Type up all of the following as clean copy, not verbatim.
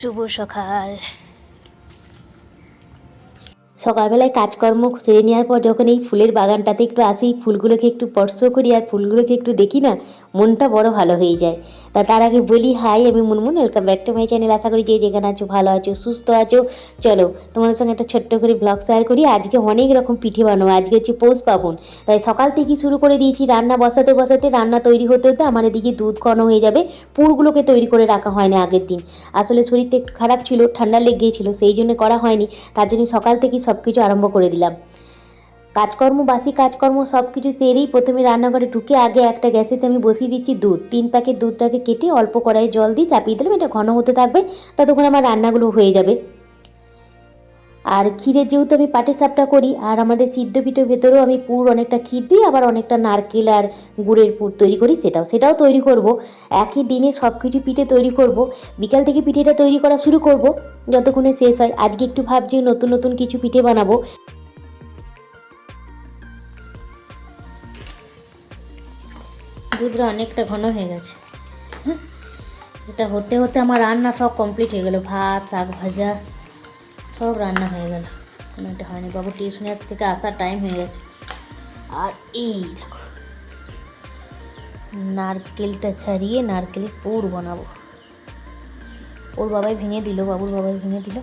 শুভ সকাল। সকালবেলায় কাজকর্ম সেরে নেওয়ার পর যখন এই ফুলের বাগানটাতে একটু আসি, ফুলগুলোকে একটু স্পর্শ করি আর ফুলগুলোকে একটু দেখি না, মনটা বড় ভালো হয়ে যায়। তার আগে বলি হাই, আমি Munmun, welcome back to my channel. আশা করি যে যেখানে আছো ভালো আছো, সুস্থ আছো। চলো তোমাদের সঙ্গে একটা ছোট্ট করে ব্লগ শেয়ার করি। আজকে অনেক রকম পিঠে বানাবো, আজকে হচ্ছে পৌষ পার্বণ, তাই সকাল থেকেই শুরু করে দিয়েছি রান্না বসাতে বসাতে। রান্না তৈরি হতে হতে আমার এদিকে দুধ ঘন হয়ে যাবে। পুরগুলোকে তৈরি করে রাখা হয়নি আগের দিন, আসলে শরীরটা একটু খারাপ ছিল, ঠান্ডা লেগে গিয়েছিল, সেই জন্য করা হয়নি। তার জন্য সকাল থেকেই সব কিছু আরম্ভ করে দিলাম। বাসি কাজকর্ম সব কিছু সেরেই প্রথমে রান্নাঘরে ঢুকে আগে একটা গ্যাসেতে আমি বসিয়ে দিচ্ছি দুধ। 3 প্যাকেট দুধটাকে কেটে অল্প কড়াইয়ে জল দিয়ে চাপিয়ে দিলাম, এটা ঘন হতে থাকবে, ততক্ষণ আমার রান্নাগুলো হয়ে যাবে। আর ক্ষীরের যেহেতু আমি পাটিসাপটা করি, আর আমাদের সিদ্ধ পিঠের ভেতরেও আমি পুর অনেকটা ক্ষীর দিই, আবার অনেকটা নারকেল আর গুড়ের পুর তৈরি করি, সেটাও তৈরি করব। একই দিনে সব কিছু পিঠে তৈরি করব। বিকাল থেকে পিঠেটা তৈরি করা শুরু করব যতক্ষণে শেষ হয়। আজকে একটু ভাবছি নতুন নতুন কিছু পিঠে বানাবো। দুধটা অনেকটা ঘন হয়ে গেছে। এটা হতে হতে আমার রান্না সব কমপ্লিট হয়ে গেল। ভাত, শাক ভাজা সব রান্না হয়ে গেল। এটা হয়নি, বাবু টিউশনের থেকে আসার টাইম হয়ে গেছে। আর এই দেখো, নারকেলটা ছাড়িয়ে নারকেলের পুর বানাবো। ওর বাবাই ভেঙে দিল, বাবুর বাবাই ভেঙে দিল।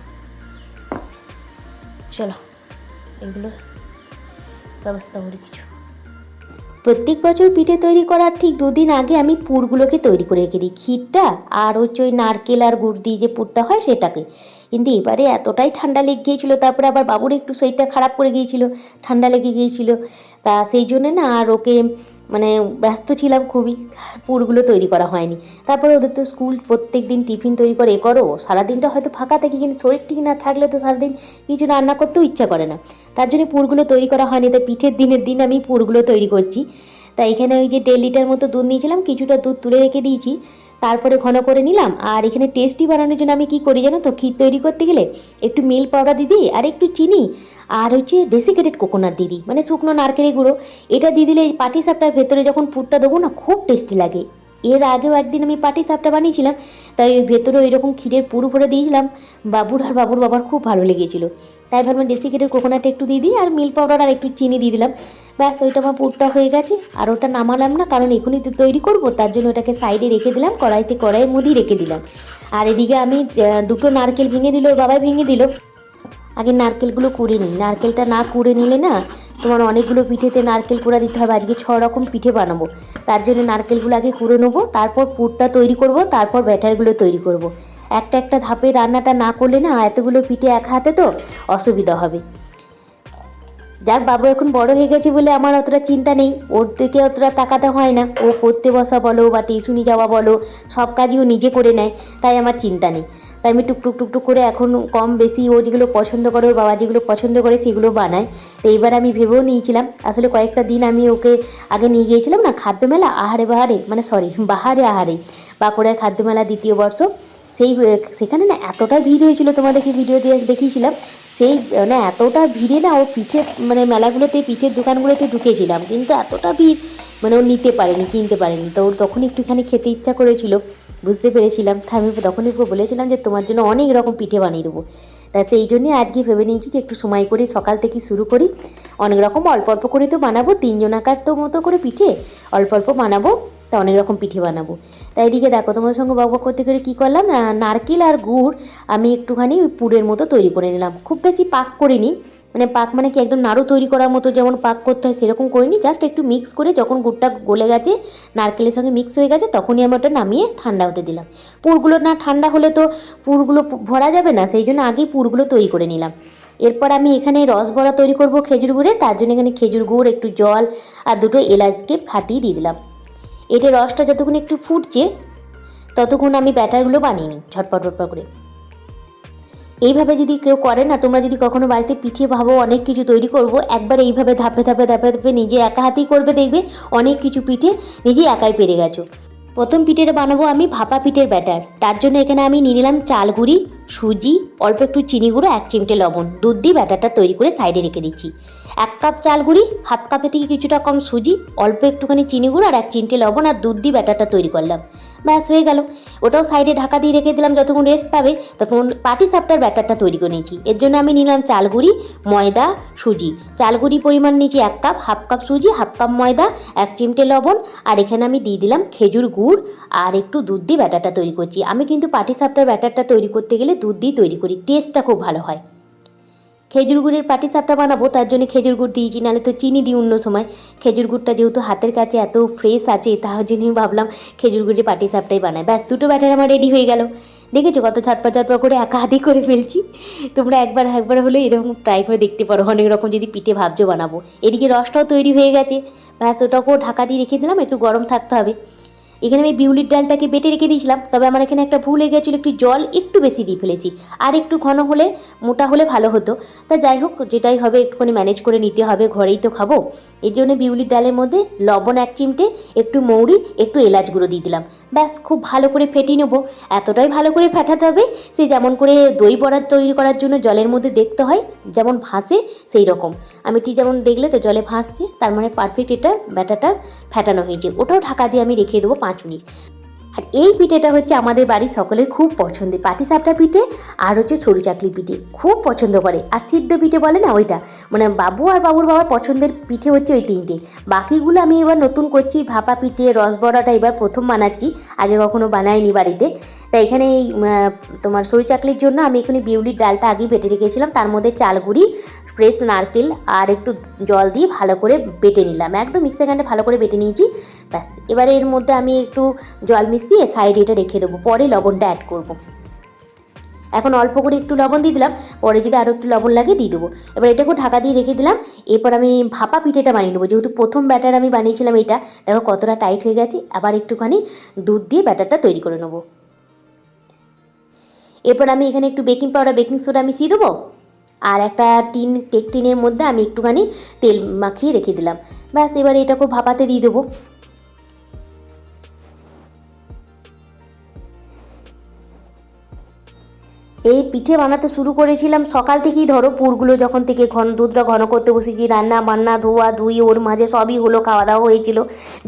চলো এগুলো ব্যবস্থা করি কিছু। প্রত্যেক বছর পিঠে তৈরি করার ঠিক 2 দিন আগে আমি পুরগুলোকে তৈরি করে রেখে দিই, ক্ষীরটা আর হচ্ছে ওই নারকেল আর গুড় দিয়ে যে পুরটা হয় সেটাকে। কিন্তু এবারে এতটাই ঠান্ডা লেগে গিয়েছিলো, তারপরে আবার বাবুর একটু শরীরটা খারাপ করে গিয়েছিলো, ঠান্ডা লেগে গিয়েছিলো, তা সেই জন্যে না আর ওকে মানে ব্যস্ত ছিলাম খুবই, পুরগুলো তৈরি করা হয়নি। তারপরে ওদের তো স্কুল, প্রত্যেক দিন টিফিন তৈরি করে এ করো, সারাদিনটা হয়তো ফাঁকা থাকি, কিন্তু শরীর ঠিক না থাকলে তো সারাদিন কিছু রান্না করতেও ইচ্ছা করে না, তার জন্য পুরগুলো তৈরি করা হয়নি। তাই পিঠের দিনের দিন আমি পুরগুলো তৈরি করছি। তাই এখানে ওই যে 1.5 লিটার মতো দুধ নিয়েছিলাম, কিছুটা দুধ তুলে রেখে দিয়েছি, তারপরে ঘন করে নিলাম। আর এখানে টেস্টি বানানোর জন্য আমি কি করি জানো তো, ক্ষীর তৈরি করতে গেলে একটু মিল্ক পাউডার দিয়ে দিই, আর একটু চিনি, আর হচ্ছে ডেসিকেটেড কোকোনাট দিয়ে দিই, মানে শুকনো নারকেলের গুঁড়ো। এটা দিয়ে দিলে এই পাটিসাপটার ভেতরে যখন পুরটা দেবো না, খুব টেস্টি লাগে। এর আগেও একদিন আমি পাটিসাপটা বানিয়েছিলাম, তাই ওই ভেতরে ওই রকম ক্ষীরের পুর ভরে দিয়েছিলাম, বাবুর আর বাবুর বাবার খুব ভালো লেগেছিলো। তাই ভাবলাম ডেসিকেটেড কোকোনাটটা একটু দিয়ে দিই, আর মিল্ক পাউডার আর একটু চিনি দিয়ে দিলাম। ব্যাস, ওইটা আমার পুরটা হয়ে গেছে। আর ওটা নামালাম না, কারণ এখনই তো তৈরি করব, তার জন্য ওটাকে সাইডে রেখে দিলাম, কড়াইয়ের মধ্যেই রেখে দিলাম। আর এদিকে আমি 2টো নারকেল ভেঙে দিল, বাবাই ভেঙে দিল। আগে নারকেলগুলো কুড়ে নিই, নারকেলটা না কুড়ে নিলে না তোমার অনেকগুলো পিঠেতে নারকেল কুড়া দিতে হবে। আজকে 6 রকম পিঠে বানাবো, তার জন্য নারকেলগুলো আগে কুড়ে নেবো, তারপর পুরটা তৈরি করব, তারপর ব্যাটারগুলো তৈরি করব। একটা একটা ধাপে রান্নাটা না করলে না এতগুলো পিঠে এক হাতে তো অসুবিধা হবে। যাক, বাবু এখন বড় হয়ে গেছে বলে আমার অতটা চিন্তা নেই, ওর দিকে অতটা তাকাতে হয় না। ও পড়তে বসা বলো বা টিউশনি যাওয়া বলো, সব কাজই ও নিজে করে নেয়, তাই আমার চিন্তা নেই। তাই আমি টুকটুক টুকটুক করে এখন কম বেশি ও যেগুলো পছন্দ করে, ওর বাবা যেগুলো পছন্দ করে সেগুলো বানায়। তো এইবার আমি ভেবেও নিয়েছিলাম, আসলে কয়েকটা দিন আমি ওকে আগে নিয়ে গিয়েছিলাম না খাদ্য মেলা, বাহারে আহারে, বাঁকুড়ায় খাদ্য মেলা 2য় বর্ষ। সেখানে না এতটা ভিড় হয়েছিল, তোমাদেরকে ভিডিও দিয়ে দেখিয়েছিলাম। সেই মানে এতটা ভিড়ে না ও পিঠে মানে মেলাগুলোতে, পিঠের দোকানগুলোতে ঢুকেছিলাম, কিন্তু এতটা ভিড় মানে ও নিতে পারেনি, কিনতে পারেনি। তো ওর তখন একটুখানি খেতে ইচ্ছা করেছিল, বুঝতে পেরেছিলাম। তাই আমি তখনই বলেছিলাম যে তোমার জন্য অনেক রকম পিঠে বানিয়ে দেবো। তা সেই জন্যই আজকে ভেবে নিয়েছি যে একটু সময় করে সকাল থেকে শুরু করি। অনেক রকম অল্প অল্প করে তো বানাবো, 3 জনাকার তো মতো করে পিঠে অল্প অল্প বানাবো, তা অনেক রকম পিঠে বানাবো। তাই এদিকে দেখো তোমার সঙ্গে বকবক করতে করে কী করলাম, নারকেল আর গুড় আমি একটুখানি পুরের মতো তৈরি করে নিলাম। খুব বেশি পাক করিনি, মানে পাক মানে কি একদম নাড়ু তৈরি করার মতো যেমন পাক করতে হয় সেরকম করিনি, জাস্ট একটু মিক্স করে যখন গুড়টা গলে গেছে, নারকেলের সঙ্গে মিক্স হয়ে গেছে, তখনই আমি ওটা নামিয়ে ঠান্ডা হতে দিলাম। পুরগুলো না ঠান্ডা হলে তো পুরগুলো ভরা যাবে না, সেই জন্য আগেই পুরগুলো তৈরি করে নিলাম। এরপর আমি এখানে রস ভরা তৈরি করব খেজুর গুড়ে, তার জন্য এখানে খেজুর গুড়, একটু জল আর 2টো এলাচকে ফাটিয়ে দিয়ে দিলাম। এটা রসটা যতক্ষণ একটু ফুটছে ততক্ষণ আমি ব্যাটারগুলো বানিয়ে নিই ঝটপট করে। এইভাবে যদি কেউ করে না, তোমরা যদি কখনো বাড়িতে পিঠে ভাবো অনেক কিছু তৈরি করব, একবার এইভাবে ধাপে ধাপে ধাপে ধাপে নিজে একা হাতেই করবে, দেখবে অনেক কিছু পিঠে নিজে একাই পেরে গেছো। প্রথম পিঠেটা বানাবো আমি ভাপা পিঠের ব্যাটার। তার জন্য এখানে আমি নিয়ে নিলাম চাল গুঁড়ি, সুজি, অল্প একটু চিনি গুঁড়ো, 1 চিমটে লবণ, দুধ দিয়ে ব্যাটারটা তৈরি করে সাইডে রেখে দিচ্ছি। 1 কাপ চাল গুঁড়ি, হাফ কাপের থেকে কিছুটা কম সুজি, অল্প একটুখানি চিনি গুঁড়ো আর 1 চিমটে লবণ আর দুধ দিয়ে ব্যাটারটা তৈরি করলাম। ব্যাস হয়ে গেল। ওটাও সাইডে ঢাকা দিয়ে রেখে দিলাম, যতক্ষণ রেস্ট পাবে ততক্ষণ পাটিসাপটার ব্যাটারটা তৈরি করে নিয়েছি। এর জন্য আমি নিলাম চালগুড়ি, ময়দা, সুজি। চালগুড়ি পরিমাণ নিয়েছি 1 কাপ, 1/2 কাপ সুজি, 1/2 কাপ ময়দা, 1 চিমটে লবণ, আর এখানে আমি দিয়ে দিলাম খেজুর গুড় আর একটু দুধ দিয়ে ব্যাটারটা তৈরি করছি। আমি কিন্তু পাটিসাপটার ব্যাটারটা তৈরি করতে গেলে দুধ দিয়ে তৈরি করি, টেস্টটা খুব ভালো হয়। খেজুর গুড়ের পাটিসাপটা বানাবো তার জন্য খেজুর গুড় দিয়েছি, নাহলে তো চিনি দিই অন্য সময়। খেজুর গুড়টা যেহেতু হাতের কাছে এত ফ্রেশ আছে, তার জন্য ভাবলাম খেজুর গুড়ের পাটিসাপটাই বানাই। ব্যাস দুটো ব্যাটার আমার রেডি হয়ে গেল। দেখেছো কত ঝটপট ঝটপট করে একা হাতে করে ফেলছি। তোমরা একবার হলে এরকম ট্রাই করে দেখতে পারো, অনেক রকম যদি পিঠে ভাবছো বানাবো। এদিকে রসটাও তৈরি হয়ে গেছে, ব্যাস ওটাকেও ঢাকা দিয়ে রেখে দিলাম, একটু গরম থাকতে হবে। এখানে আমি বিউলির ডালটাকে বেটে রেখে দিয়েছিলাম, তবে আমার এখানে একটা ভুল হয়ে গেছিলো, একটু জল একটু বেশি দিয়ে ফেলেছি। আর একটু ঘন হলে, মোটা হলে ভালো হতো। তা যাই হোক, যেটাই হবে একটুখানি ম্যানেজ করে নিতে হবে, ঘরেই তো খাবো। এই জন্য বিউলির ডালের মধ্যে লবণ 1 চিমটে, একটু মৌরি, একটু এলাচ গুঁড়ো দিয়ে দিলাম। ব্যাস খুব ভালো করে ফেটিয়ে নেবো। এতটাই ভালো করে ফেটাতে হবে সে যেমন করে দই বড়া তৈরি করার জন্য জলের মধ্যে দেখতে হয় যেমন ভাসে, সেই রকম। আমি ঠিক যেমন দেখলে তো জলে ভাসছে, তার মানে পারফেক্ট এটা ব্যাটারটা ফেটানো হয়েছে। ওটাও ঢাকা দিয়ে আমি রেখে দেবো 5 মিনিট। আর এই পিঠেটা হচ্ছে আমাদের বাড়ির সকলের খুব পছন্দের, পাটিসাপটা পিঠে আর হচ্ছে সরু চাকলি পিঠে খুব পছন্দ করে। আর সিদ্ধ পিঠে বলে না ওইটা, মানে বাবু আর বাবুর বাবার পছন্দের পিঠে হচ্ছে ওই 3টে। বাকিগুলো আমি এবার নতুন করছি, ভাপা পিঠে, রসবড়াটা এবার প্রথম বানাচ্ছি, আগে কখনো বানাইনি বাড়িতে। তাই এখানে এই তোমার সরু চাকলির জন্য আমি এখানে বিউলির ডালটা আগেই বেটে রেখেছিলাম, তার মধ্যে চালগুড়ি, ফ্রেশ নারকেল আর একটু জল দিয়ে ভালো করে বেটে নিলাম, একদম মিক্সার গ্রাইন্ডে ভালো করে বেটে নিয়েছি। ব্যাস এবারে এর মধ্যে আমি একটু জল মিশিয়ে সাইডে এটা রেখে দেবো, পরে লবণটা অ্যাড করব। এখন অল্প করে একটু লবণ দিয়ে দিলাম, পরে যদি আরও একটু লবণ লাগে দিয়ে দেবো। এবার এটাকে ঢাকা দিয়ে রেখে দিলাম। এরপর আমি ভাপা পিঠেটা বানিয়ে নেবো, যেহেতু প্রথম ব্যাটার আমি বানিয়েছিলাম এটা, দেখো কতটা টাইট হয়ে গেছে। আবার একটুখানি দুধ দিয়ে ব্যাটারটা তৈরি করে নেবো। এরপর আমি এখানে একটু বেকিং পাউডার, বেকিং সোডা মিশিয়ে দেবো। আর একটা কেক টিনের মধ্যে আমি একটুখানি তেল মাখিয়ে রেখে দিলাম। ব্যাস এবার এটাকে ভাপাতে দিয়ে দেবো। এই পিঠে বানাতে শুরু করেছিলাম সকাল থেকেই, ধরো পুরগুলো যখন থেকে দুধটা ঘন করতে বসেছি, রান্না বান্না ধোয়া ধুই ওর মাঝে সবই হলো, খাওয়া দাওয়া হয়েছিল,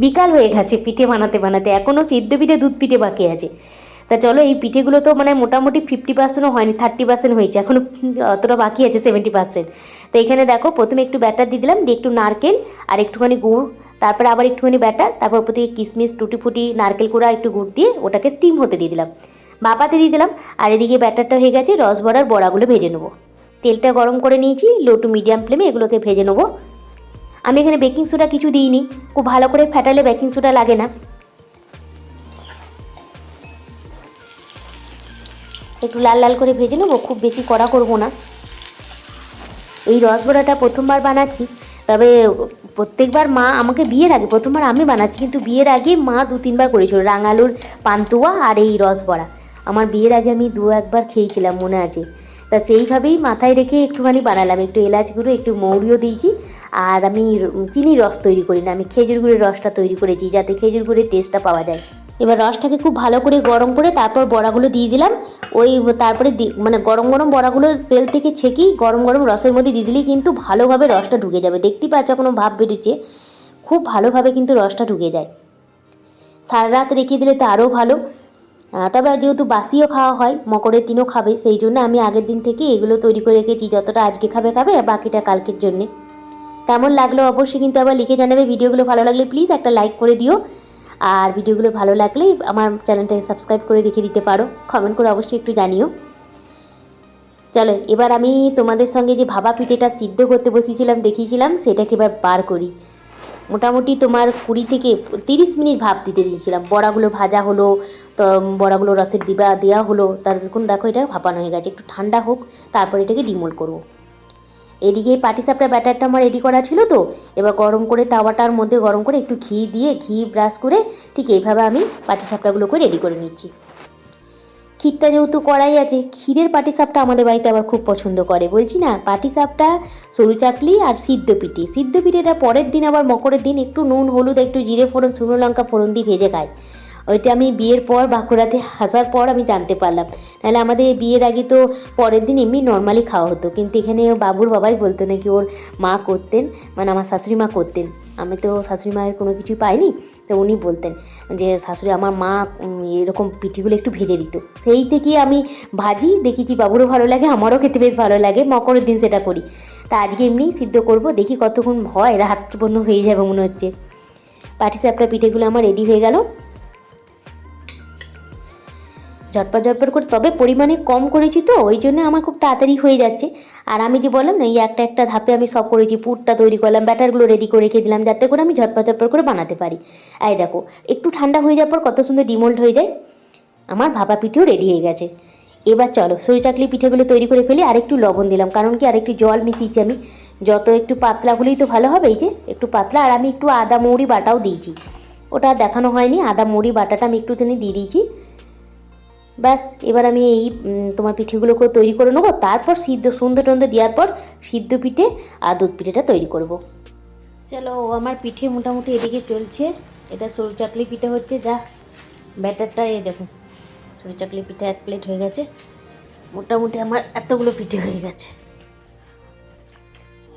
বিকাল হয়ে গেছে পিঠে বানাতে বানাতে। এখনও সিদ্ধ পিঠে, দুধ পিঠে বাকি আছে। তা চলো, এই পিঠেগুলো তো মানে মোটামুটি 50%ও হয়নি, 30% হয়েছে, এখনও অতটা বাকি আছে 70%। তো এখানে দেখো প্রথমে একটু ব্যাটার দিয়ে দিলাম, দিয়ে একটু নারকেল আর একটুখানি গুড়, তারপরে আবার একটুখানি ব্যাটার, তারপর উপর থেকে কিশমিশ, টুটি ফুটি, নারকেল কুড়া, একটু গুড় দিয়ে ওটাকে স্টিম হতে দিয়ে দিলাম, ভাপাতে দিয়ে দিলাম। আর এদিকে ব্যাটারটা হয়ে গেছে, রসবড়ার বড়াগুলো ভেজে নেবো। তেলটা গরম করে নিয়েছি, লো টু মিডিয়াম ফ্লেমে এগুলোকে ভেজে নেবো। আমি এখানে বেকিং সোডা কিছু দিইনি, খুব ভালো করে ফেটালে বেকিং সোডা লাগে না। একটু লাল লাল করে ভেজে নেবো, খুব বেশি কড়া করবো না। এই রসবড়াটা প্রথমবার বানাচ্ছি, তবে প্রত্যেকবার মা আমাকে, বিয়ের আগে প্রথমবার আমি বানাচ্ছি, কিন্তু বিয়ের আগে মা 2-3বার করেছিল, রাঙালুর পান্তুয়া আর এই রসবড়া। আমার বিয়ের আগে আমি 2-1বার খেয়েছিলাম, মনে আছে। তা সেইভাবেই মাথায় রেখে একটুখানি বানালাম, একটু এলাচ গুঁড়ো, একটু মৌরিও দিয়েছি। আর আমি চিনির রস তৈরি করি না, আমি খেজুর গুড়ের রসটা তৈরি করেছি, যাতে খেজুর গুড়ের টেস্টটা পাওয়া যায়। এবার রসটাকে খুব ভালো করে গরম করে তারপর বড়াগুলো দিয়ে দিলাম। ওই তারপরে মানে গরম গরম বড়াগুলো তেল থেকে ছেঁকেই গরম গরম রসের মধ্যে দিয়ে দিলেই কিন্তু ভালোভাবে রসটা ঢুকে যাবে। দেখতেই পাচ্ছ কোনো ভাব বেরোচ্ছে, খুব ভালোভাবে কিন্তু রসটা ঢুকে যায়। সারা রাত রেখে দিলে তো আরও ভালো। তবে যেহেতু বাসিও খাওয়া হয়, মকরের দিনও খাবে, সেই জন্য আমি আগের দিন থেকে এগুলো তৈরি করে রেখেছি, যতটা আজকে খাবে খাবে, আর বাকিটা কালকের জন্যে। কেমন লাগলো অবশ্যই কিন্তু আবার লিখে জানাবে। ভিডিওগুলো ভালো লাগলে প্লিজ একটা লাইক করে দিও, আর ভিডিওগুলো ভালো লাগলে আমার চ্যানেলটাকে সাবস্ক্রাইব করে রেখে দিতে পারো, কমেন্ট করে অবশ্যই একটু জানিও। চলো এবার আমি তোমাদের সঙ্গে যে ভাপা পিঠেটা সিদ্ধ করতে বসিয়েছিলাম, দেখিয়েছিলাম, সেটাকে এবার বার করি। মোটামুটি তোমার 20 থেকে 30 মিনিট ভাপ দিতে দিয়েছিলাম। বড়াগুলো ভাজা হলো, তো বড়াগুলো রসের দেওয়া হলো, তার যখন দেখো এটা ভাপানো হয়ে গেছে, একটু ঠান্ডা হোক, তারপর এটাকে ডিমোল্ড করবো। এদিকে পাটিসাপটা ব্যাটারটা আমার রেডি করা ছিল, তো এবার গরম করে তাওয়াটার মধ্যে গরম করে একটু ঘি দিয়ে, ঘি ব্রাশ করে ঠিক এইভাবে আমি পাটিসাপটাগুলোকে রেডি করে নিচ্ছি। ক্ষীরটা যেহেতু কড়াই আছে, ক্ষীরের পাটিসাপটা আমাদের বাড়িতে আবার খুব পছন্দ করে, বলছি না, পাটিসাপটা, সরু চাকলি আর সিদ্ধ পিঠে। সিদ্ধ পিঠেটা পরের দিন আবার মকরের দিন একটু নুন হলুদ একটু জিরে ফোড়ন শুকনো লঙ্কা ফোড়ন দিয়ে ভেজে খায়, ওইটা আমি বিয়ের পর বাঁকুড়াতে আসার পর আমি জানতে পারলাম। নাহলে আমাদের বিয়ের আগে তো পরের দিন এমনি নর্মালি খাওয়া হতো, কিন্তু এখানে বাবুর বাবাই বলতো নাকি ওর মা করতেন, মানে আমার শাশুড়ি মা করতেন। আমি তো শাশুড়ি মায়ের কোনো কিছুই পাইনি, তো উনি বলতেন যে শাশুড়ি আমার মা এরকম পিঠেগুলো একটু ভেজে দিত। সেই থেকে আমি ভাজি, দেখেছি বাবুরও ভালো লাগে, আমারও খেতে বেশ ভালো লাগে, মকরের দিন সেটা করি। তা আজকে এমনিই সিদ্ধ করব, দেখি কতক্ষণ হয়, রাত পর্যন্ত হয়ে যাবে মনে হচ্ছে। পাটিসাপটা পিঠেগুলো আমার রেডি হয়ে গেল ঝটপট ঝটপট করে, তবে পরিমাণে কম করেছি তো ওই জন্য আমার খুব তাড়াতাড়ি হয়ে যাচ্ছে। আর আমি যে বললাম না, এই একটা একটা ধাপে আমি সব করেছি, পুরটা তৈরি করলাম, ব্যাটারগুলো রেডি করে রেখে দিলাম যাতে করে আমি ঝটপট ঝটপট করে বানাতে পারি। এই দেখো একটু ঠান্ডা হয়ে যাওয়ার পর কত সুন্দর ডিমোল্ড হয়ে যায়। আমার ভাপা পিঠেও রেডি হয়ে গেছে। এবার চলো সরু চাকলি পিঠেগুলো তৈরি করে ফেলি। আর একটু লবণ দিলাম, কারণ কি আর একটু জল মিশিয়েছি আমি, যত একটু পাতলা হলেই তো ভালো হবে। এই যে একটু পাতলা, আর আমি একটু আদা মৌরি বাটাও দিয়েছি, ওটা দেখানো হয়নি, আদা মৌরি বাটাটা আমি একটুখানি দিয়ে দিয়েছি। ব্যাস এবার আমি এই তোমার পিঠেগুলোকে তৈরি করে নেবো, তারপর সন্ধে টন্ধে দেওয়ার পর সিদ্ধ পিঠে আর দুধ পিঠেটা তৈরি করব। চলো আমার পিঠে মোটামুটি এদিকে চলছে। এটা সরু চাকলি পিঠে হচ্ছে, যা ব্যাটারটা এই দেখো, সরু চাকলি পিঠে 1 প্লেট হয়ে গেছে। মোটামুটি আমার এতগুলো পিঠে হয়ে গেছে।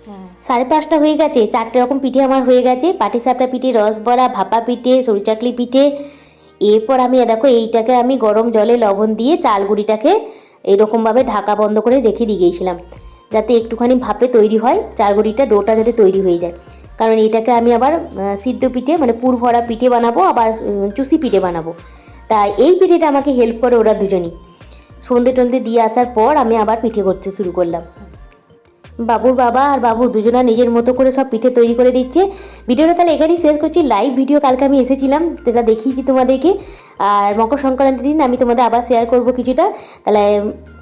হ্যাঁ 5:30 হয়ে গেছে, 4টে রকম পিঠে আমার হয়ে গেছে। পাটিসাপটা পিঠে, রসবড়া, ভাপা পিঠে, সরু চাকলি পিঠে। এরপর আমি দেখো এইটাকে আমি গরম জলে লবণ দিয়ে চালগুড়িটাকে এরকমভাবে ঢাকা বন্ধ করে রেখে দিয়ে গিয়েছিলাম, যাতে একটুখানি ভাপে তৈরি হয়, চালগুড়িটা ডোটা যাতে তৈরি হয়ে যায়। কারণ এটাকে আমি আবার সিদ্ধ পিঠে মানে পুর ভরা পিঠে বানাবো, আবার চুষি পিঠে বানাবো। তাই এই পিঠেটা আমাকে হেল্প করে ওরা দুজনই। সন্ধে টন্ধে দিয়ে আসার পর আমি আবার পিঠে করতে শুরু করলাম। বাবুর বাবা আর বাবু দুজনা নিজের মতো করে সব পিঠে তৈরি করে দিচ্ছে। ভিডিওটা তাহলে এখানেই শেষ করছি। লাইভ ভিডিও কালকে আমি এসেছিলাম, সেটা দেখিয়েছি তোমাদেরকে। আর মকর সংক্রান্তির দিন আমি তোমাদের আবার শেয়ার করব কিছুটা। তাহলে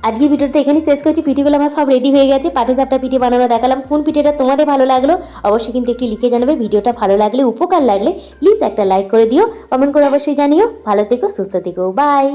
আজকে ভিডিওটা এখানেই শেষ করছি। পিঠেগুলো আমার সব রেডি হয়ে গেছে, পাটিসাপটা পিঠে বানানো দেখালাম। কোন পিঠেটা তোমাদের ভালো লাগলো অবশ্যই কিন্তু একটু লিখে জানাবে। ভিডিওটা ভালো লাগলে, উপকার লাগলে প্লিজ একটা লাইক করে দিও, কমেন্ট করে অবশ্যই জানিও। ভালো থেকো, সুস্থ থেকো, বাই।